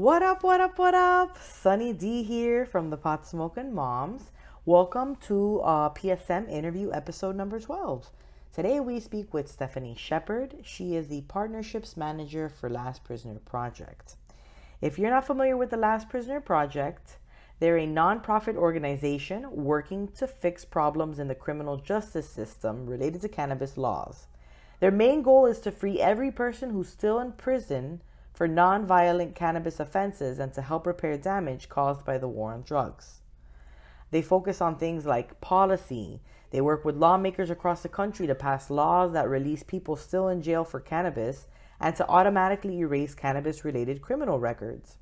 What up, what up, what up? Sunny D here from the Pot Smoking Moms. Welcome to PSM interview episode number 12. Today we speak with Stephanie Shepard. She is the Partnerships Manager for Last Prisoner Project. If you're not familiar with the Last Prisoner Project, they're a nonprofit organization working to fix problems in the criminal justice system related to cannabis laws. Their main goal is to free every person who's still in prison for non-violent cannabis offenses and to help repair damage caused by the war on drugs. They focus on things like policy. They work with lawmakers across the country to pass laws that release people still in jail for cannabis and to automatically erase cannabis-related criminal records.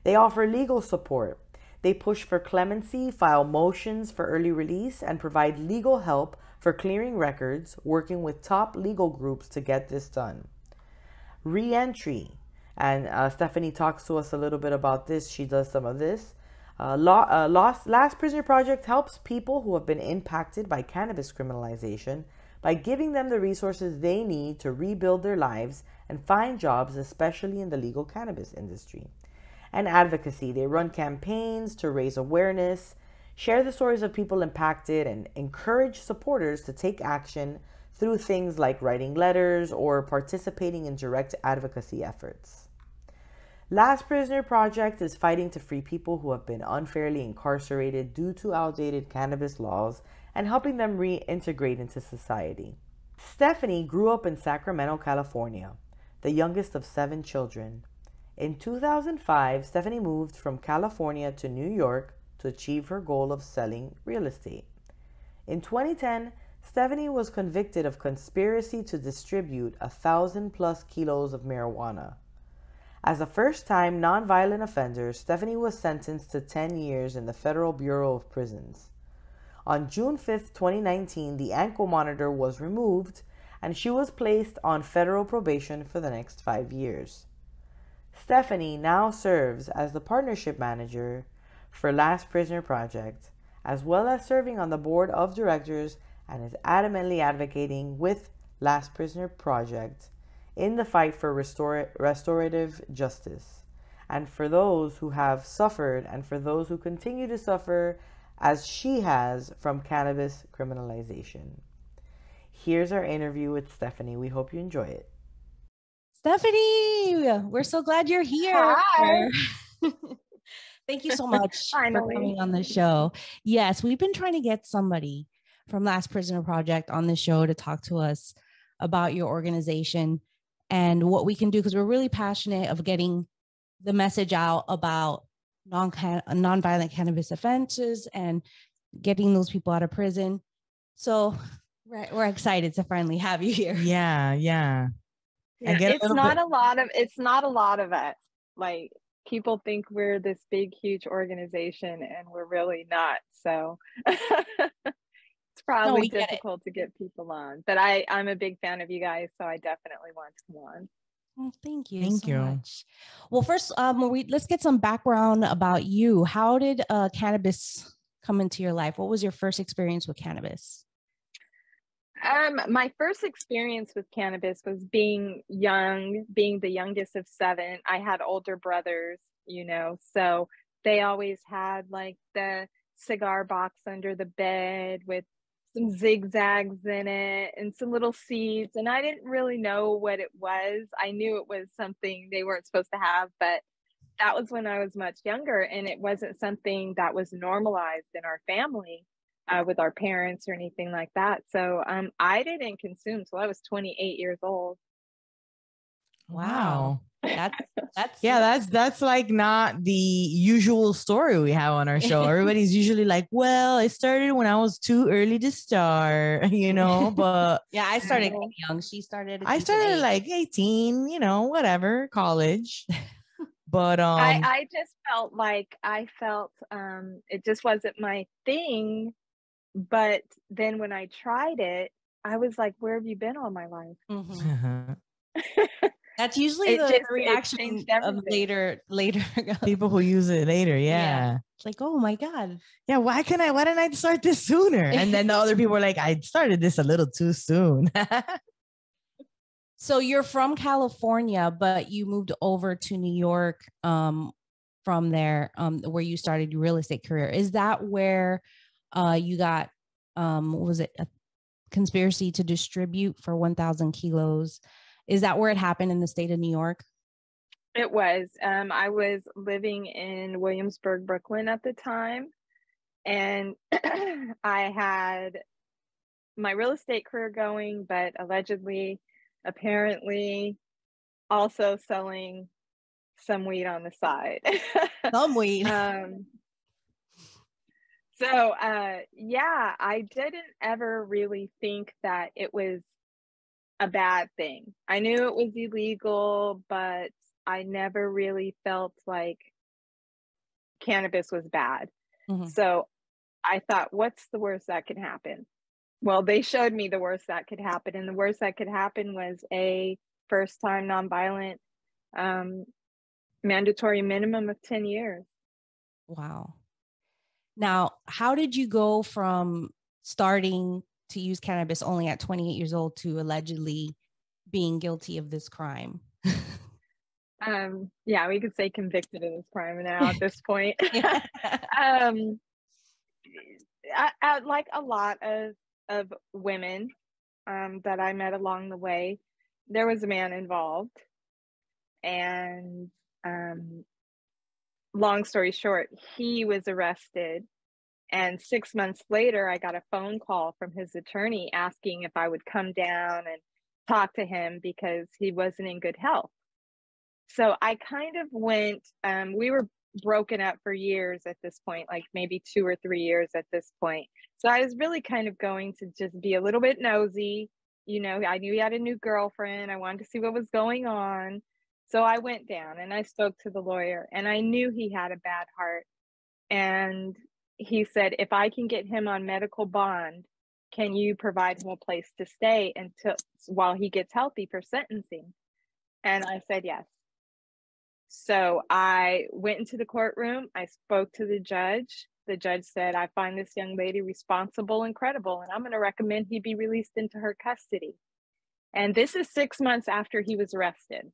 They offer legal support. They push for clemency, file motions for early release, and provide legal help for clearing records, working with top legal groups to get this done. Re-entry. And Stephanie talks to us a little bit about this. She does some of this. Last Prisoner Project helps people who have been impacted by cannabis criminalization by giving them the resources they need to rebuild their lives and find jobs, especially in the legal cannabis industry. And advocacy. They run campaigns to raise awareness, share the stories of people impacted, and encourage supporters to take action through things like writing letters or participating in direct advocacy efforts. Last Prisoner Project is fighting to free people who have been unfairly incarcerated due to outdated cannabis laws and helping them reintegrate into society. Stephanie grew up in Sacramento, California, the youngest of 7 children. In 2005, Stephanie moved from California to New York to achieve her goal of selling real estate. In 2010, Stephanie was convicted of conspiracy to distribute 1,000+ kilos of marijuana. As a first-time nonviolent offender, Stephanie was sentenced to 10 years in the Federal Bureau of Prisons. On June 5, 2019, the ankle monitor was removed and she was placed on federal probation for the next 5 years. Stephanie now serves as the Partnership Manager for Last Prisoner Project, as well as serving on the Board of Directors, and is adamantly advocating with Last Prisoner Project in the fight for restorative justice, and for those who have suffered and for those who continue to suffer as she has from cannabis criminalization. Here's our interview with Stephanie. We hope you enjoy it. Stephanie, we're so glad you're here. Hi. Thank you so much for coming on the show. Yes, we've been trying to get somebody from Last Prisoner Project on the show to talk to us about your organization and what we can do, because we're really passionate of getting the message out about nonviolent cannabis offenses and getting those people out of prison. So we're excited to finally have you here. Yeah. It's not a lot of us. Like, people think we're this big, huge organization, and we're really not. So it's probably difficult to get people on. But I'm a big fan of you guys, so I definitely want to come on. Well, thank you so much. Well, first, let's get some background about you. How did cannabis come into your life? What was your first experience with cannabis? My first experience with cannabis was being young, being the youngest of 7. I had older brothers, so they always had like the cigar box under the bed with some zigzags in it and some little seeds. And I didn't really know what it was. I knew it was something they weren't supposed to have, but that was when I was much younger, and it wasn't something that was normalized in our family. With our parents or anything like that. So I didn't consume till I was 28 years old. Wow. That's like not the usual story we have on our show. Everybody's usually like, well, it started when I was too early to start, but yeah, I started young. I started like 18, whatever, college. But I just felt like it just wasn't my thing. But then when I tried it, I was like, where have you been all my life? Mm-hmm. That's usually the reaction of later people who use it later. Yeah. It's like, oh my God. Yeah. Why didn't I start this sooner? And then the other people were like, I started this a little too soon. So you're from California, but you moved over to New York from there, where you started your real estate career. Is that where you got, what was it, a conspiracy to distribute for 1,000 kilos? Is that where it happened in the state of New York? It was. I was living in Williamsburg, Brooklyn at the time, and I had my real estate career going, but allegedly, apparently, also selling some weed on the side. Some weed. So, yeah, I didn't ever really think that it was a bad thing. I knew it was illegal, but I never really felt like cannabis was bad. Mm-hmm. So I thought, what's the worst that could happen? Well, they showed me the worst that could happen. And the worst that could happen was a first-time nonviolent mandatory minimum of 10 years. Wow. Now, how did you go from starting to use cannabis only at 28 years old to allegedly being guilty of this crime? Yeah, we could say convicted of this crime now at this point. Like a lot of women that I met along the way, there was a man involved. And long story short, he was arrested. And 6 months later, I got a phone call from his attorney asking if I would come down and talk to him because he wasn't in good health. So I kind of went, we were broken up for years at this point, like maybe 2 or 3 years at this point. So I was really kind of going to just be a little bit nosy. You know, I knew he had a new girlfriend. I wanted to see what was going on. So I went down and I spoke to the lawyer, and I knew he had a bad heart. And he said, if I can get him on medical bond, can you provide him a place to stay while he gets healthy for sentencing? And I said, yes. So I went into the courtroom. I spoke to the judge. The judge said, I find this young lady responsible and credible, and I'm going to recommend he be released into her custody. And this is 6 months after he was arrested.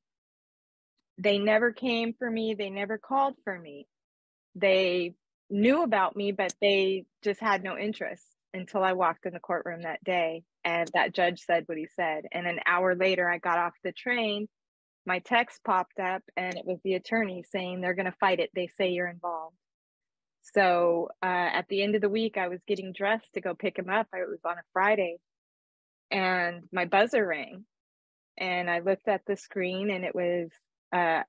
They never came for me. They never called for me. They knew about me, but they just had no interest until I walked in the courtroom that day. And that judge said what he said. And an hour later, I got off the train. My text popped up, and it was the attorney saying they're going to fight it. They say you're involved. So at the end of the week, I was getting dressed to go pick him up. It was on a Friday, and my buzzer rang. And I looked at the screen, and it was a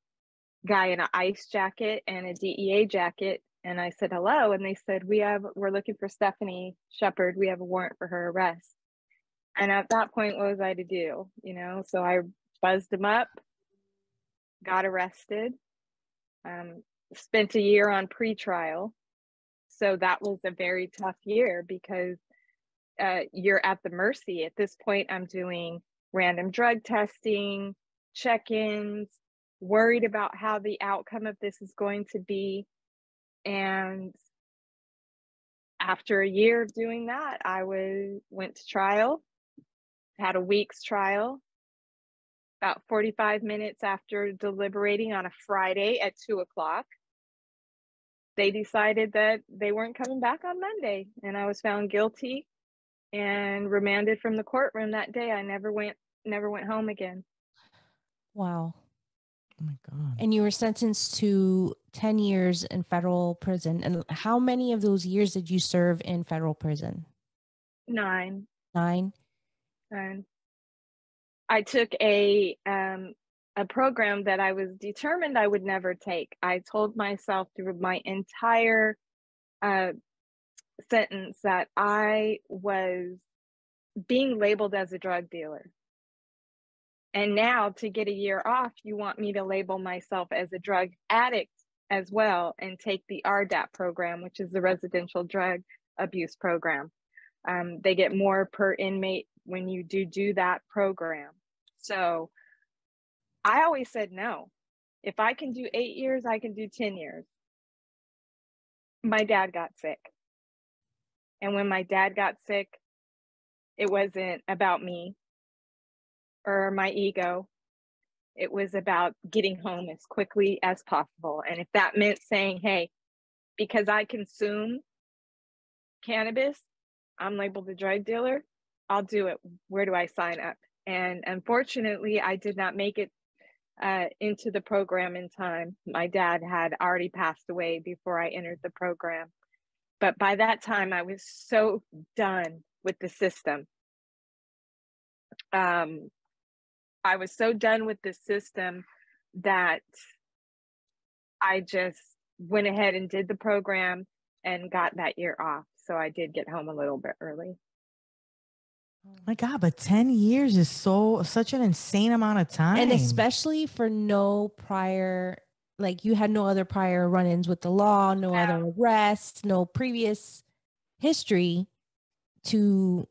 guy in an ICE jacket and a DEA jacket. And I said, hello. And they said, we're looking for Stephanie Shepard. We have a warrant for her arrest. And at that point, what was I to do? You know, so I buzzed him up, got arrested, spent a year on pretrial. So that was a very tough year because you're at the mercy. At this point, I'm doing random drug testing, check-ins, worried about how the outcome of this is going to be. And after a year of doing that, I went to trial, had a week's trial. About 45 minutes after deliberating on a Friday at 2:00, they decided that they weren't coming back on Monday, and I was found guilty and remanded from the courtroom that day. I never went home again. Wow. Oh my God. And you were sentenced to 10 years in federal prison. And how many of those years did you serve in federal prison? 9. 9? 9. I took a program that I was determined I would never take. I told myself through my entire sentence that I was being labeled as a drug dealer. And now to get a year off, you want me to label myself as a drug addict as well and take the RDAP program, which is the residential drug abuse program. They get more per inmate when you do that program. So I always said no. If I can do 8 years, I can do 10 years. My dad got sick. And when my dad got sick, it wasn't about me or my ego. It was about getting home as quickly as possible. And if that meant saying, hey, because I consume cannabis, I'm labeled a drug dealer, I'll do it. Where do I sign up? And unfortunately, I did not make it into the program in time. My dad had already passed away before I entered the program. But by that time, I was so done with the system. I was so done with the system that I just went ahead and did the program and got that year off. So I did get home a little bit early. Oh my God, but 10 years is such an insane amount of time. And especially for no prior, like you had no other prior run-ins with the law, no other arrests, no previous history to,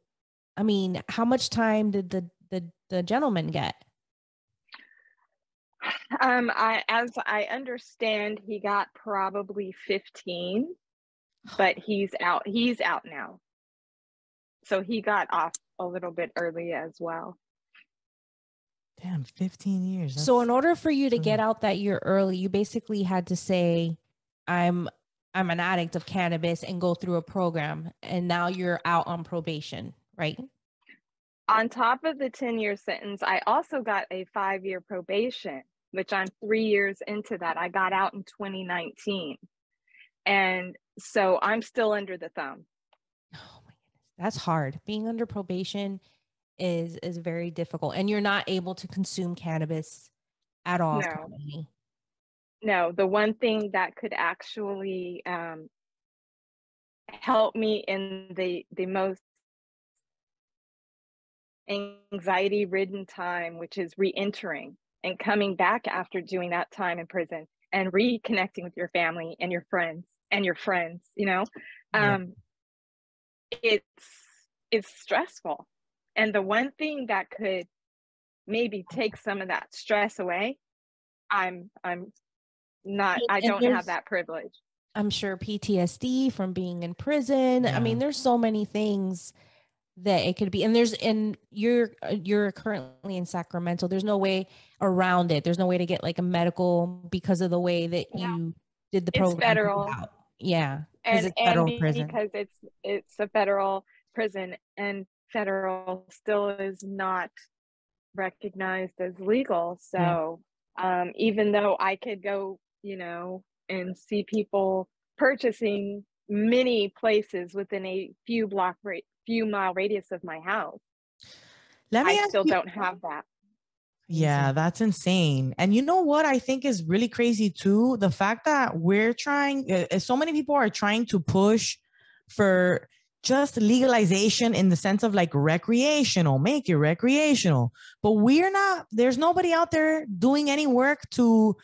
I mean, how much time did the gentleman get? As I understand, he got probably 15, but he's out now. So he got off a little bit early as well. Damn, 15 years. So in order for you to get out that year early, you basically had to say, I'm an addict of cannabis and go through a program. And now you're out on probation, right? On top of the 10-year sentence, I also got a 5-year probation, which I'm 3 years into that. I got out in 2019. And so I'm still under the thumb. Oh my goodness. That's hard. Being under probation is very difficult. And you're not able to consume cannabis at all. No. Currently. No, the one thing that could actually help me in the most anxiety-ridden time, which is re-entering and coming back after doing that time in prison and reconnecting with your family and your friends, you know, it's stressful. And the one thing that could maybe take some of that stress away, I don't have that privilege. I'm sure PTSD from being in prison. Yeah. I mean, there's so many things that it could be. And you're currently in Sacramento. There's no way around it. There's no way to get like a medical because of the way that you did the program. It's federal. Yeah. And it's federal prison. Because it's a federal prison, and federal still is not recognized as legal. So even though I could go, you know, and see people purchasing many places within a few mile radius of my house, I still don't have that. Yeah, that's insane. And you know what I think is really crazy too? The fact that so many people are trying to push for just legalization in the sense of like recreational, make it recreational. But there's nobody out there doing any work to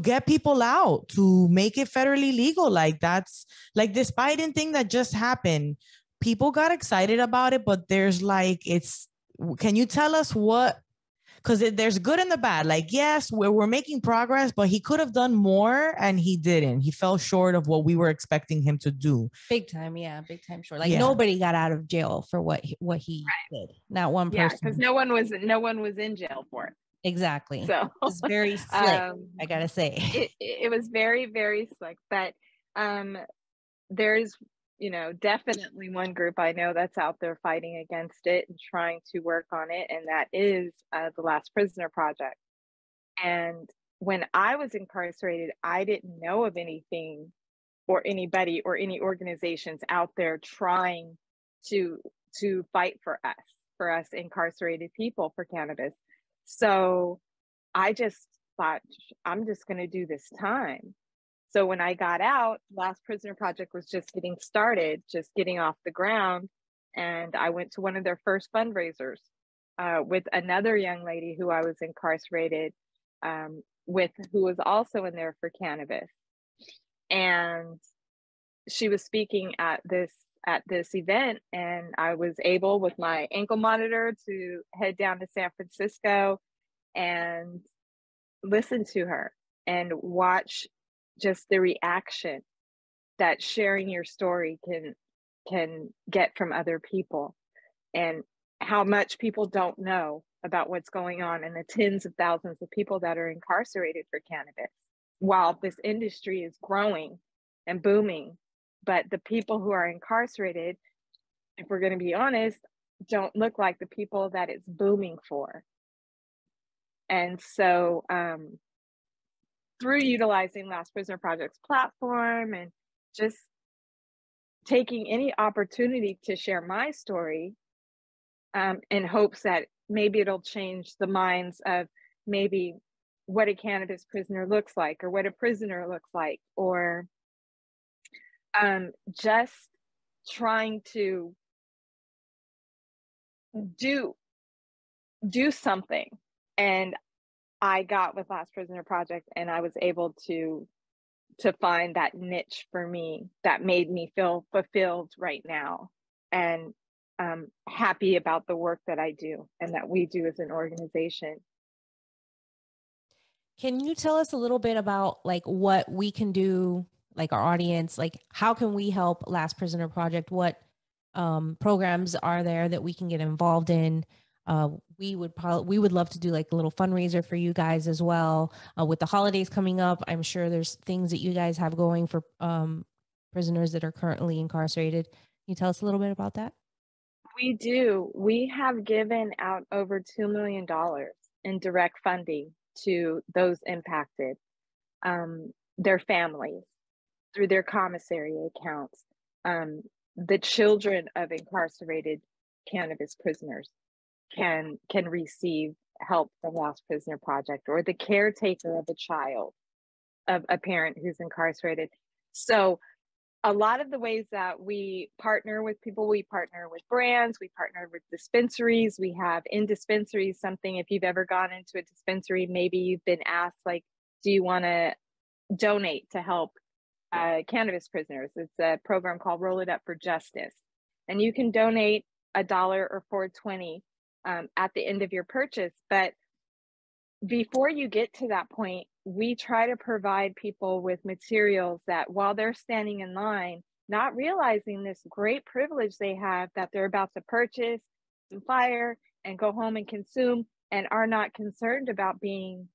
get people out, to make it federally legal. Like that's like this Biden thing that just happened. People got excited about it, but there's like, can you tell us what? Because there's good and the bad. Like, yes, we're making progress, but he could have done more and he didn't. He fell short of what we were expecting him to do. Big time. Yeah. Big time short. Like nobody got out of jail for what he did. Not one person. Yeah, because no one was in jail for it. Exactly. So it's very slick. I gotta say it was very, very slick. But there's, you know, definitely one group I know that's out there fighting against it and trying to work on it, and that is the Last Prisoner Project. And when I was incarcerated, I didn't know of anything or anybody or any organizations out there trying to fight for us incarcerated people for cannabis. So I just thought, I'm just going to do this time. So when I got out, Last Prisoner Project was just getting started, just getting off the ground. And I went to one of their first fundraisers with another young lady who I was incarcerated with, who was also in there for cannabis. And she was speaking at this event, and I was able, with my ankle monitor, to head down to San Francisco and listen to her and watch just the reaction that sharing your story can get from other people, and how much people don't know about what's going on and the tens of thousands of people that are incarcerated for cannabis, while this industry is growing and booming. But the people who are incarcerated, if we're going to be honest, don't look like the people that it's booming for. And so through utilizing Last Prisoner Project's platform and just taking any opportunity to share my story, in hopes that maybe it'll change the minds of maybe what a cannabis prisoner looks like, or what a prisoner looks like, or just trying to do something. And I got with Last Prisoner Project, and I was able to find that niche for me that made me feel fulfilled right now, and happy about the work that I do and that we do as an organization. Can you tell us a little bit about like what we can do, like our audience, like how can we help Last Prisoner Project? What programs are there that we can get involved in? We would love to do like a little fundraiser for you guys as well. With the holidays coming up, I'm sure there's things that you guys have going for prisoners that are currently incarcerated. Can you tell us a little bit about that? We do. We have given out over $2 million in direct funding to those impacted, their families, through their commissary accounts, the children of incarcerated cannabis prisoners can receive help from Last Prisoner Project, or the caretaker of a child of a parent who's incarcerated. So a lot of the ways that we partner with people, we partner with brands, we partner with dispensaries. We have in dispensaries something, if you've ever gone into a dispensary, maybe you've been asked, like, do you want to donate to help cannabis prisoners? It's a program called Roll It Up for Justice. And you can donate $1 or $4.20 at the end of your purchase. But before you get to that point, we try to provide people with materials that while they're standing in line, not realizing this great privilege they have that they're about to purchase some fire and go home and consume, and are not concerned about being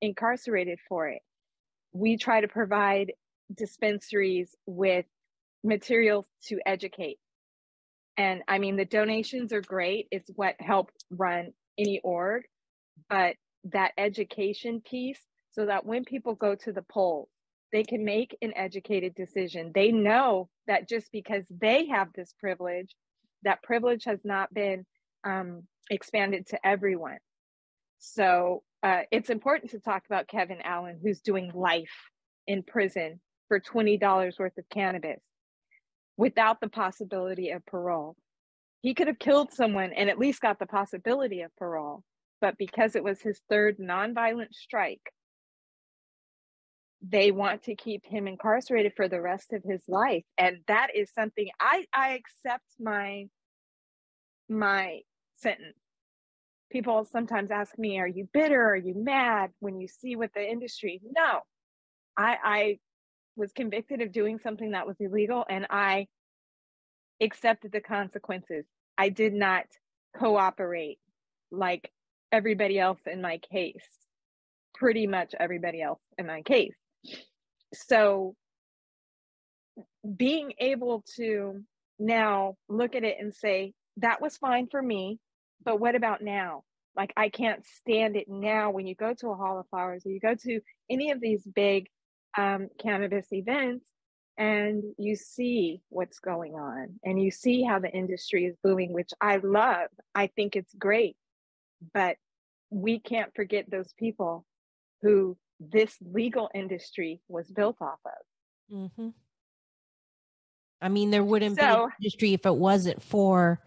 incarcerated for it. We try to provide dispensaries with materials to educate. And I mean, the donations are great. It's what helped run any org. But that education piece, so that when people go to the polls, they can make an educated decision. They know that just because they have this privilege, that privilege has not been expanded to everyone. So it's important to talk about Kevin Allen, who's doing life in prison for $20 worth of cannabis without the possibility of parole. He could have killed someone and at least got the possibility of parole. But because it was his third nonviolent strike, they want to keep him incarcerated for the rest of his life. And that is something I accept my sentence. People sometimes ask me, are you bitter? Are you mad when you see what the industry? No, I was convicted of doing something that was illegal, and I accepted the consequences. I did not cooperate like everybody else in my case, pretty much everybody else in my case. So being able to now look at it and say, that was fine for me, but what about now? Like, I can't stand it now. When you go to a Hall of Flowers, or you go to any of these big cannabis events, and you see what's going on, and you see how the industry is booming, which I love. I think it's great. But we can't forget those people who this legal industry was built off of. Mm-hmm. I mean, there wouldn't be an industry if it wasn't for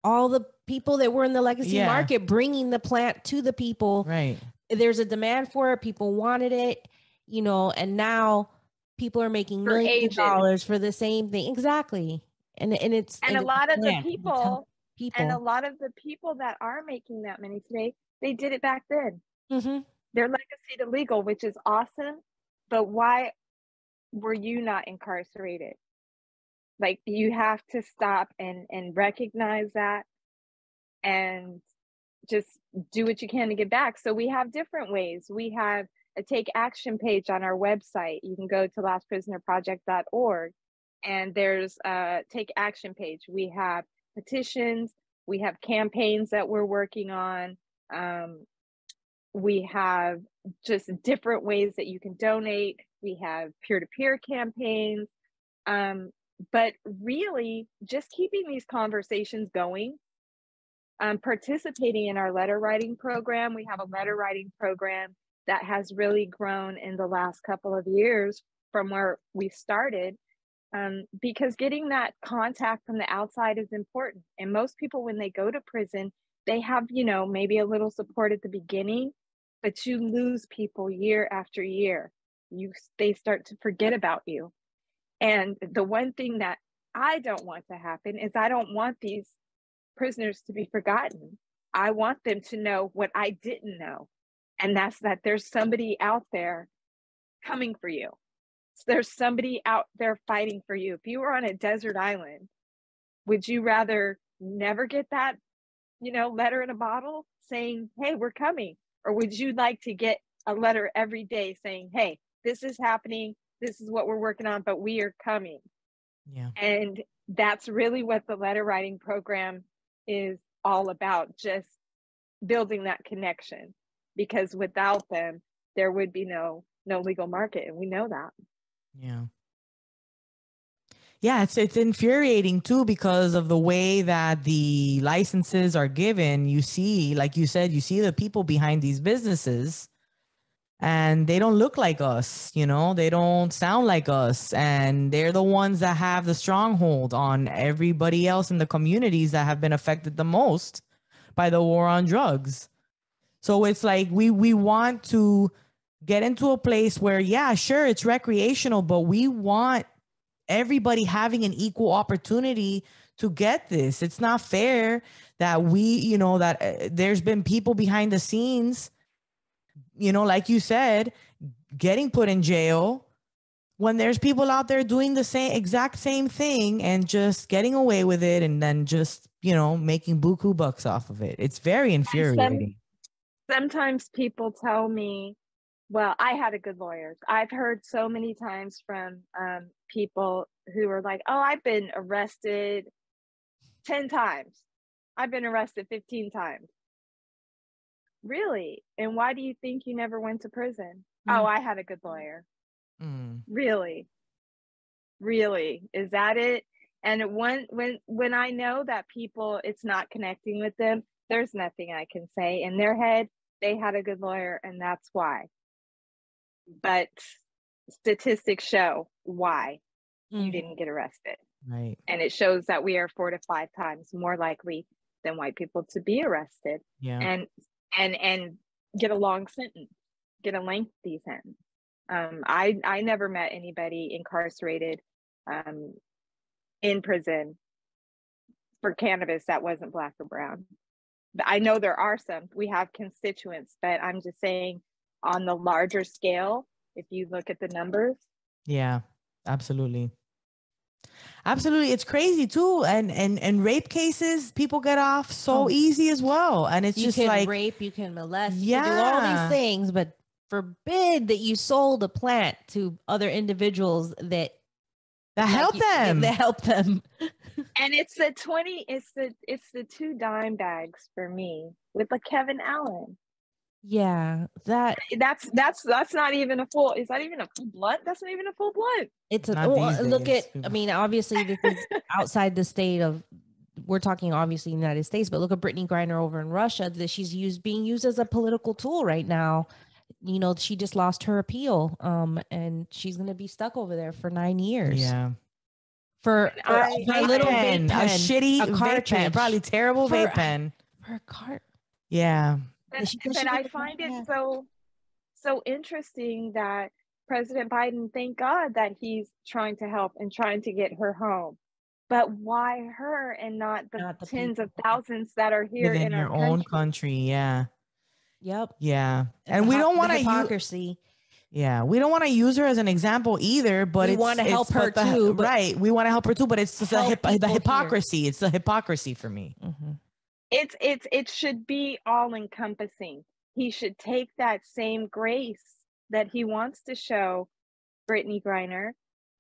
all the people that were in the legacy market, bringing the plant to the people. Right. There's a demand for it. People wanted it, you know, and now people are making millions of dollars for the same thing. Exactly. And a lot of the people that are making that money today, they did it back then. Mm-hmm. Their legacy to legal, which is awesome. But why were you not incarcerated? Like, you have to stop and recognize that, and just do what you can to get back. So we have different ways. We have a take action page on our website. You can go to lastprisonerproject.org, and there's a take action page. We have petitions, we have campaigns that we're working on. We have just different ways that you can donate. We have peer-to-peer campaigns. But really just keeping these conversations going, participating in our letter writing program. We have a letter writing program that has really grown in the last couple of years from where we started, because getting that contact from the outside is important. And most people, when they go to prison, they have, you know, maybe a little support at the beginning, but you lose people year after year. They start to forget about you. And the one thing that I don't want to happen is I don't want these prisoners to be forgotten. I want them to know what I didn't know. And that's that there's somebody out there coming for you. There's somebody out there fighting for you. If you were on a desert island, would you rather never get that, you know, letter in a bottle saying, hey, we're coming? Or would you like to get a letter every day saying, hey, this is happening, this is what we're working on, but we are coming? Yeah. And that's really what the letter writing program is all about, just building that connection, because without them, there would be no legal market. And we know that. Yeah. Yeah, it's infuriating too, because of the way that the licenses are given. You see, like you said, you see the people behind these businesses, and they don't look like us, you know, they don't sound like us. And they're the ones that have the stronghold on everybody else in the communities that have been affected the most by the war on drugs. So it's like we want to get into a place where, yeah, sure, it's recreational, but we want everybody having an equal opportunity to get this. It's not fair that there's been people behind the scenes, you know, like you said, getting put in jail when there's people out there doing the exact same thing and just getting away with it, and then just, you know, making buku bucks off of it. It's very infuriating. Sometimes people tell me, well, I had a good lawyer. I've heard so many times from people who are like, oh, I've been arrested 10 times. I've been arrested 15 times. Really? And why do you think you never went to prison? Oh, I had a good lawyer. Really? Is that it? And when I know that people, it's not connecting with them, there's nothing I can say. In their head, they had a good lawyer, and that's why. But statistics show why you didn't get arrested. Right. And it shows that we are 4 to 5 times more likely than white people to be arrested. Yeah. And get a long sentence, get a lengthy sentence. I never met anybody incarcerated in prison for cannabis that wasn't Black or brown. I know there are some. We have constituents, but I'm just saying, on the larger scale, if you look at the numbers. Yeah, absolutely. Absolutely. It's crazy too. And rape cases, people get off so easy as well. And it's just like rape, you can molest, you can do all these things, but forbid that you sold a plant to other individuals that help them. And it's the 2 dime bags for me with the Kevin Allen. Yeah, that's not even a full. Is that even a full blunt? That's not even a full blunt. It's look at. I mean, obviously this is outside the state of. We're talking obviously the United States, but look at Brittany Griner over in Russia. That she's being used as a political tool right now. You know, she just lost her appeal, and she's going to be stuck over there for 9 years. Yeah. For a little vape pen, a shitty vape pen, probably terrible vape pen. For a cart. Yeah. But I find it so interesting that President Biden, thank God that he's trying to help and trying to get her home. But why her and not the tens of thousands that are here within in your our own country? Yeah. Yep. Yeah. And we don't want to hypocrisy. Yeah, we don't want to use her as an example either, but we want to help her too. Right, we want to help her too, but it's just the hypocrisy. Here. It's the hypocrisy for me. Mm-hmm. it should be all encompassing. He should take that same grace that he wants to show Brittany Griner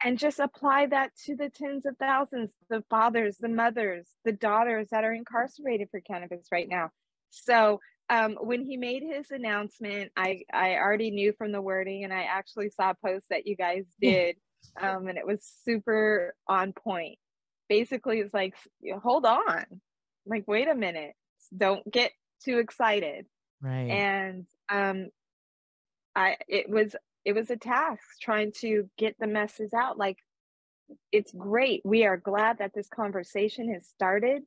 and just apply that to the tens of thousands, the fathers, the mothers, the daughters that are incarcerated for cannabis right now. So when he made his announcement, I already knew from the wording, and I actually saw a post that you guys did, and it was super on point. Basically, it's like, hold on, like, wait a minute, don't get too excited. Right. And it was a task trying to get the message out. Like, it's great. We are glad that this conversation has started.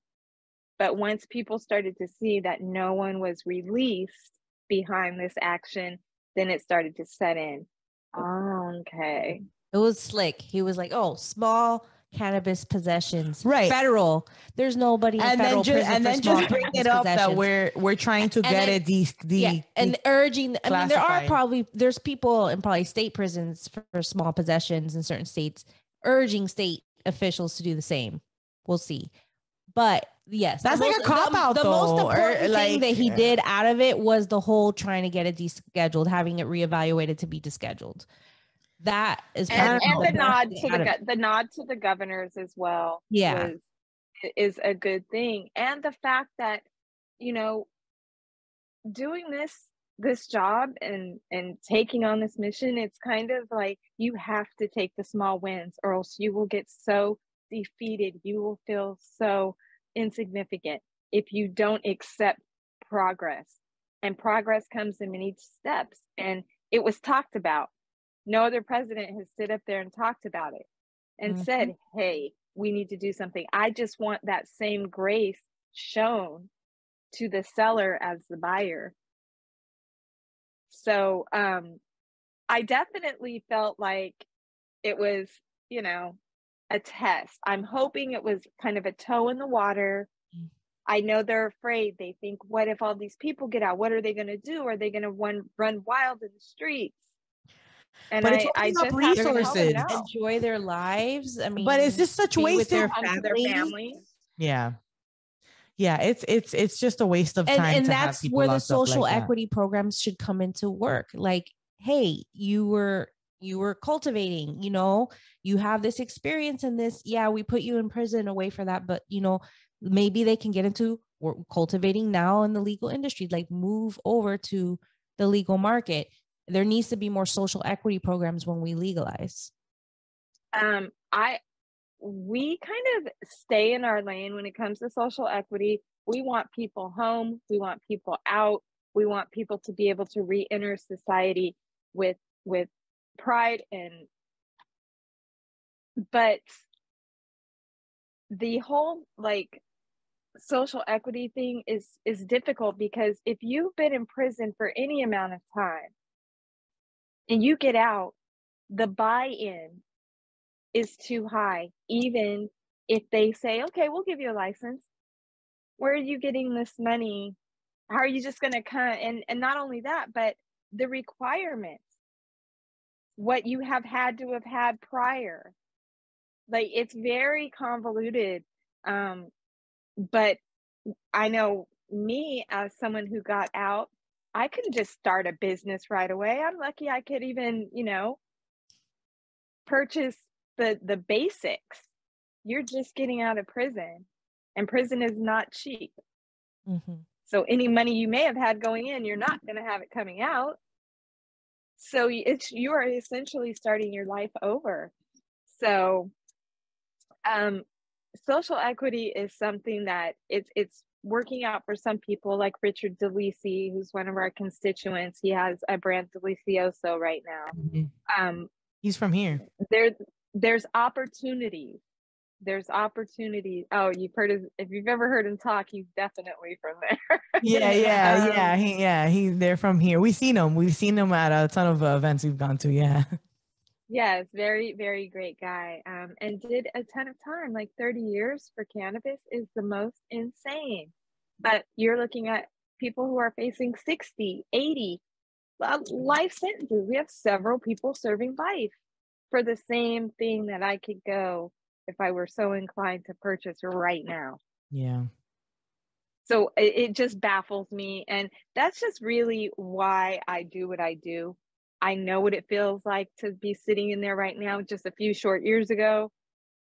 But once people started to see that no one was released behind this action, then it started to set in. Oh, okay. It was slick. He was like, oh, small cannabis possessions. Right. Federal. There's nobody in federal prison and then just bring it up that we're trying to get it and urging. I mean, there's people in probably state prisons for small possessions in certain states urging state officials to do the same. We'll see. But yes, that's like a cop out. The most important thing that he did out of it was the whole trying to get it descheduled, having it reevaluated to be descheduled. That is and the nod to the governors as well. Yeah, is a good thing, and the fact that, you know, doing this job and taking on this mission, it's kind of like you have to take the small wins, or else you will get so defeated. You will feel so insignificant if you don't accept progress, and progress comes in many steps, and it was talked about. No other president has stood up there and talked about it and said, hey, we need to do something. I just want that same grace shown to the seller as the buyer. So I definitely felt like it was, you know, a test. I'm hoping it was kind of a toe in the water. I know they're afraid. They think, what if all these people get out? What are they going to do? Are they going to run wild in the streets? And but I just resources, enjoy their lives. I mean, but it's just such waste of their families. Yeah, it's just a waste of time. And that's where the social equity programs should come into work. Like, hey, you were cultivating, you know, you have this experience in this. Yeah, we put you in prison away for that, but you know, maybe they can get into cultivating now in the legal industry, like move over to the legal market. There needs to be more social equity programs when we legalize. We kind of stay in our lane when it comes to social equity. We want people home. We want people out. We want people to be able to re-enter society with pride. But the whole like social equity thing is difficult, because if you've been in prison for any amount of time and you get out, the buy-in is too high. Even if they say, okay, we'll give you a license, where are you getting this money? How are you just going to come? And not only that, but the requirements, what you have had to have had prior. Like, it's very convoluted. But I know me, as someone who got out, I couldn't just start a business right away. I'm lucky I could even, you know, purchase the basics. You're just getting out of prison, and prison is not cheap. So any money you may have had going in, you're not going to have it coming out. So you are essentially starting your life over. So social equity is something that it's working out for some people, like Richard DeLisi, who's one of our constituents. He has a brand Delicioso right now. He's from here. There's opportunities. There's opportunities. Oh, if you've ever heard him talk, he's definitely from there. They're from here. We've seen him at a ton of events we've gone to. Yes, very, very great guy. And did a ton of time, like 30 years for cannabis is the most insane. But you're looking at people who are facing 60, 80 life sentences. We have several people serving life for the same thing that I could go if I were so inclined to purchase right now. Yeah. So it just baffles me. And that's just really why I do what I do. I know what it feels like to be sitting in there right now. Just a few short years ago,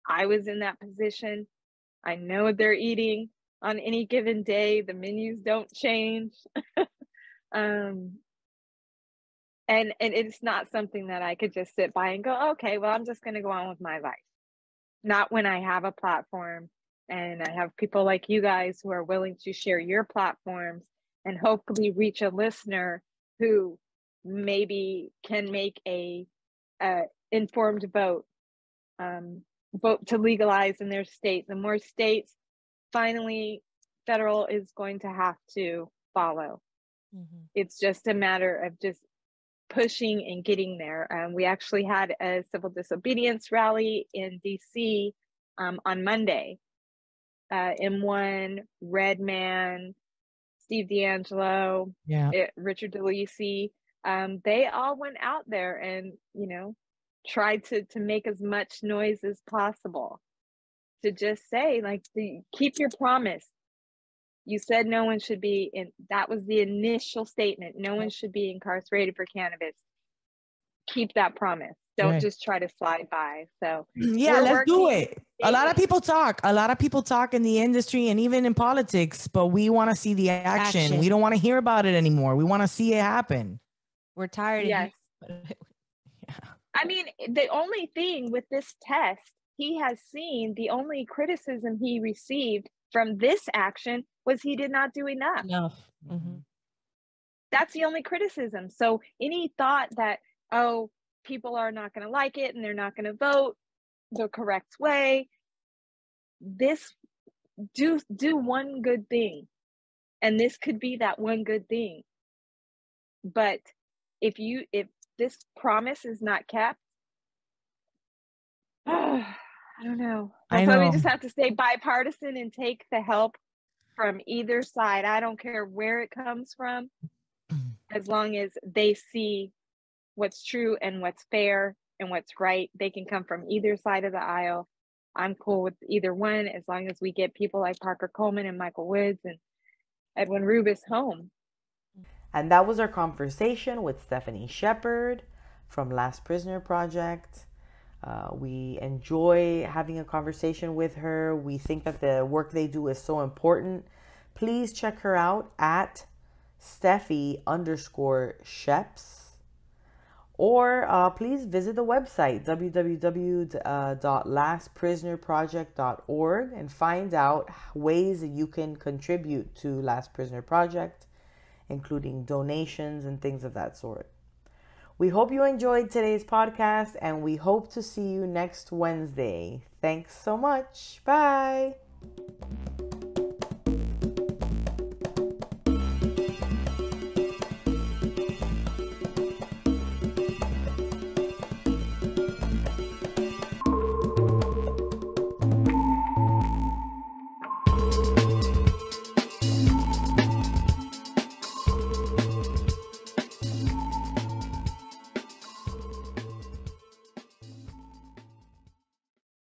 I was in that position. I know what they're eating on any given day. The menus don't change. And it's not something that I could just sit by and go, okay, well, I'm just going to go on with my life. Not when I have a platform and I have people like you guys who are willing to share your platforms and hopefully reach a listener who maybe can make a informed vote to legalize in their state. The more states, finally, federal is going to have to follow. Mm-hmm. It's just a matter of just pushing and getting there. We actually had a civil disobedience rally in DC on Monday. M1, Redman, Steve D'Angelo, Richard DeLisi, they all went out there and, tried to make as much noise as possible to just say, like, keep your promise. You said no one should be that was the initial statement. No one should be incarcerated for cannabis. Keep that promise. Don't just try to slide by. So let's do it. A lot of people talk in the industry and even in politics, but we want to see the action. We don't want to hear about it anymore. We want to see it happen. We're tired. Yes. I mean, the only thing with this test he has seen, the only criticism he received from this action was he did not do enough. Mm-hmm. That's the only criticism. So any thought that, people are not going to like it and they're not going to vote the correct way, do one good thing. And this could be that one good thing. But if this promise is not kept, I don't know. That's why we just have to stay bipartisan and take the help from either side. I don't care where it comes from, as long as they see what's true and what's fair and what's right. They can come from either side of the aisle. I'm cool with either one, as long as we get people like Parker Coleman and Michael Woods and Edwin Rubis home. And that was our conversation with Stephanie Shepard from Last Prisoner Project. We enjoy having a conversation with her. We think that the work they do is so important. Please check her out at Steffi_Sheps. Or please visit the website, www.lastprisonerproject.org, and find out ways that you can contribute to Last Prisoner Project, including donations and things of that sort. We hope you enjoyed today's podcast, and we hope to see you next Wednesday. Thanks so much. Bye.